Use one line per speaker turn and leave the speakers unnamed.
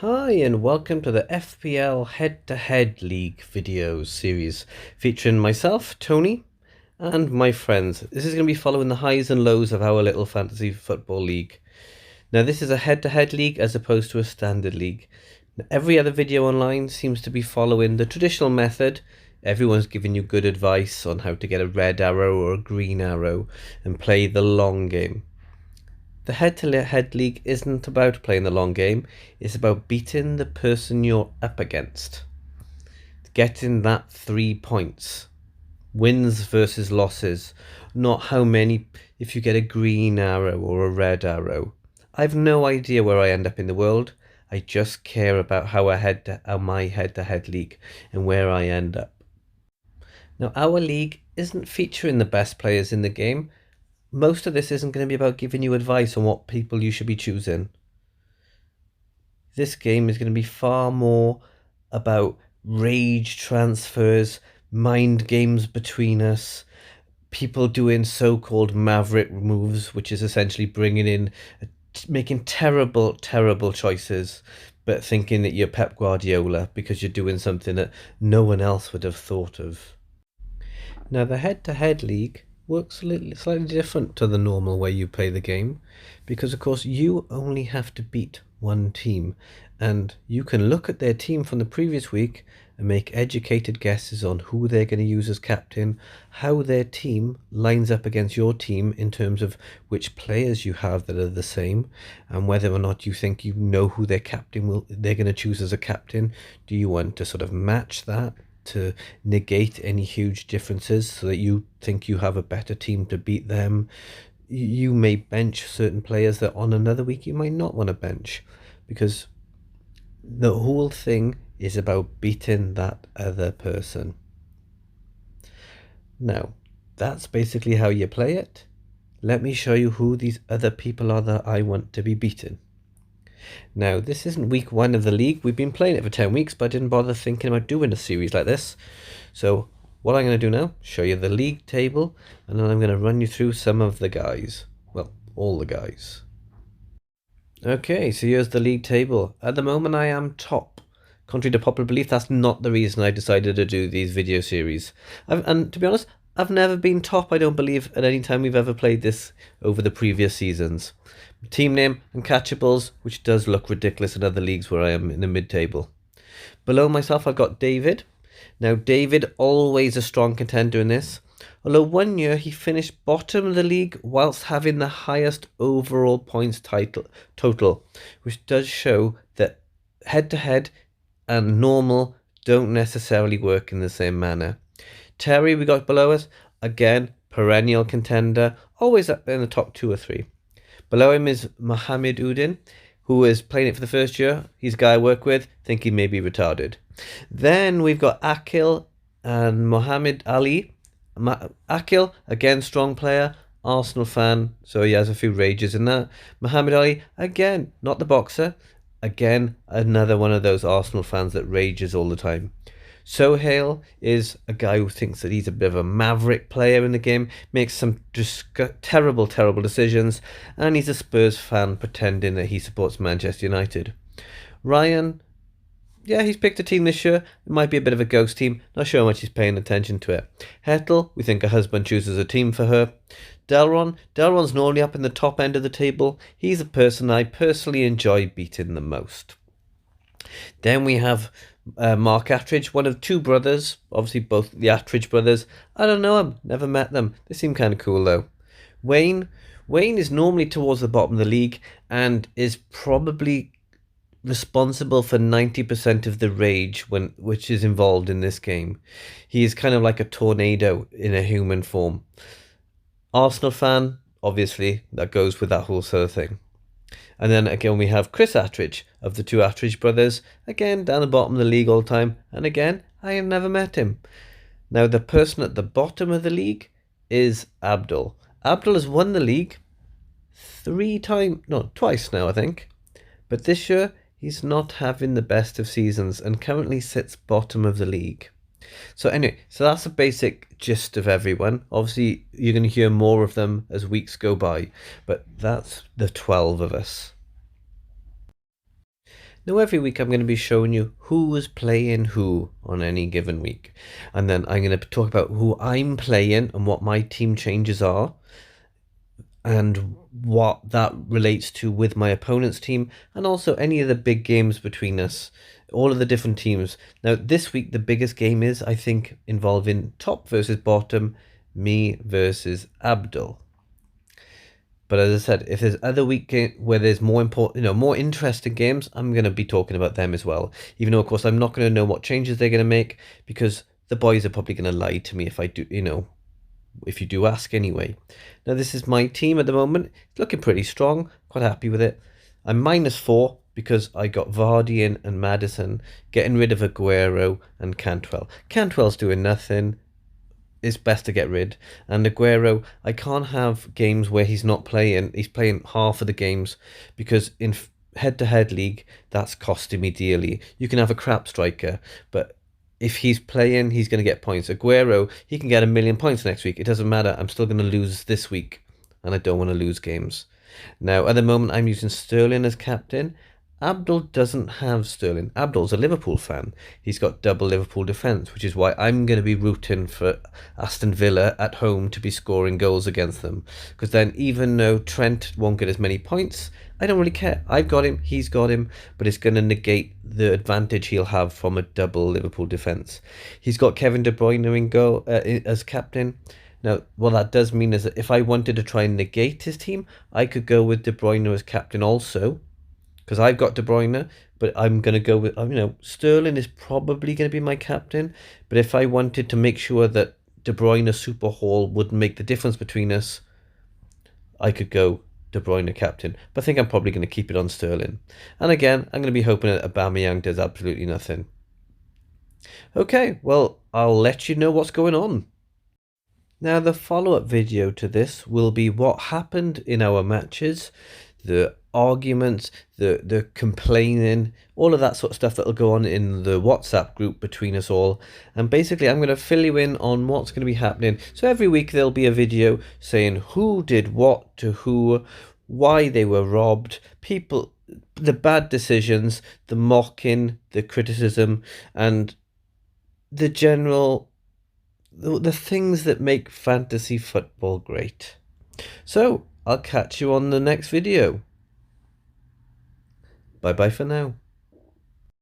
Hi and welcome to the FPL head-to-head league videos series featuring myself, Tony, and my friends. This is going to be following the highs and lows of our little fantasy football league. Now this is a head-to-head league as opposed to a standard league. Every other video online seems to be following the traditional method. Everyone's giving you good advice on how to get a red arrow or a green arrow and play the long game. The head-to-head league isn't about playing the long game, it's about beating the person you're up against. Getting that 3 points. Wins versus losses, not how many, if you get a green arrow or a red arrow. I've no idea where I end up in the world, I just care about how my head-to-head league and where I end up. Now our league isn't featuring the best players in the game. Most of this isn't going to be about giving you advice on what people you should be choosing. This game is going to be far more about rage transfers, mind games between us, people doing so-called maverick moves, which is essentially bringing in, making terrible, terrible choices, but thinking that you're Pep Guardiola because you're doing something that no one else would have thought of. Now, the head-to-head league works slightly different to the normal way you play the game, because of course you only have to beat one team, and you can look at their team from the previous week and make educated guesses on who they're going to use as captain, how their team lines up against your team in terms of which players you have that are the same, and whether or not you think you know who they're going to choose as a captain. Do you want to sort of match that to negate any huge differences so that you think you have a better team to beat them? You may bench certain players that on another week you might not want to bench, because the whole thing is about beating that other person. Now, that's basically how you play it. Let me show you who these other people are that I want to be beaten. Now, this isn't week 1 of the league. We've been playing it for 10 weeks, but I didn't bother thinking about doing a series like this. So what I'm going to do now, show you the league table, and then I'm going to run you through some of the guys. Well, all the guys. Okay, so here's the league table. At the moment, I am top. Contrary to popular belief, that's not the reason I decided to do these video series. And to be honest, I've never been top, I don't believe, at any time we've ever played this over the previous seasons. Team name, Uncatchables, which does look ridiculous in other leagues where I am in the mid-table. Below myself, I've got David. Now, David, always a strong contender in this. Although one year he finished bottom of the league whilst having the highest overall points total, which does show that head-to-head and normal don't necessarily work in the same manner. Terry, we got below us. Again, perennial contender, always up there in the top 2 or 3. Below him is Mohammed Udin, who is playing it for the first year. He's a guy I work with, think he may be retarded. Then we've got Akil and Mohammed Ali. Akil, again, strong player, Arsenal fan, so he has a few rages in that. Mohammed Ali, again, not the boxer. Again, another one of those Arsenal fans that rages all the time. Sohail is a guy who thinks that he's a bit of a maverick player in the game, makes some just terrible, terrible decisions, and he's a Spurs fan pretending that he supports Manchester United. Ryan, yeah, he's picked a team this year. It might be a bit of a ghost team. Not sure how much he's paying attention to it. Hettel, we think her husband chooses a team for her. Delron's normally up in the top end of the table. He's a person I personally enjoy beating the most. Then we have Mark Attridge, one of 2 brothers, obviously both the Attridge brothers. I don't know him, never met them. They seem kind of cool though. Wayne is normally towards the bottom of the league and is probably responsible for 90% of the rage which is involved in this game. He is kind of like a tornado in a human form. Arsenal fan, obviously, that goes with that whole sort of thing. And then again we have Chris Attridge of the 2 Attridge brothers, again down the bottom of the league all the time, and again I have never met him. Now the person at the bottom of the league is Abdul. Abdul has won the league twice now I think, but this year he's not having the best of seasons and currently sits bottom of the league. So anyway, so that's the basic gist of everyone. Obviously, you're going to hear more of them as weeks go by, but that's the 12 of us. Now every week I'm going to be showing you who is playing who on any given week. And then I'm going to talk about who I'm playing and what my team changes are and what that relates to with my opponent's team, and also any of the big games between us, all of the different teams. Now this week the biggest game is, I think, involving top versus bottom, me versus Abdul. But as I said, if there's other week where there's more important, more interesting games, I'm going to be talking about them as well. Even though, of course, I'm not going to know what changes they're going to make, because the boys are probably going to lie to me if I do, if you do ask anyway. Now, this is my team at the moment. It's looking pretty strong. Quite happy with it. I'm -4 because I got Vardy in and Maddison, getting rid of Aguero and Cantwell. Cantwell's doing nothing. It's best to get rid. And Aguero, I can't have games where he's not playing. He's playing half of the games, because in head-to-head league, that's costing me dearly. You can have a crap striker, but if he's playing, he's going to get points. Aguero, he can get 1,000,000 points next week. It doesn't matter. I'm still going to lose this week, and I don't want to lose games. Now, at the moment, I'm using Sterling as captain. Abdul doesn't have Sterling. Abdul's a Liverpool fan. He's got double Liverpool defence, which is why I'm going to be rooting for Aston Villa at home to be scoring goals against them. Because then, even though Trent won't get as many points, I don't really care. I've got him, he's got him, but it's going to negate the advantage he'll have from a double Liverpool defence. He's got Kevin De Bruyne in goal as captain. Now, what that does mean is that if I wanted to try and negate his team, I could go with De Bruyne as captain also, because I've got De Bruyne, but I'm going to go with, Sterling is probably going to be my captain. But if I wanted to make sure that De Bruyne super haul wouldn't make the difference between us, I could go De Bruyne captain. But I think I'm probably going to keep it on Sterling. And again, I'm going to be hoping that Aubameyang does absolutely nothing. Okay, well, I'll let you know what's going on. Now, the follow-up video to this will be what happened in our matches, the arguments, the complaining, all of that sort of stuff that'll go on in the WhatsApp group between us all. And basically, I'm going to fill you in on what's going to be happening. So every week there'll be a video saying who did what to who, why they were robbed, people, the bad decisions, the mocking, the criticism, and the general, the things that make fantasy football great. So I'll catch you on the next video. Bye bye for now.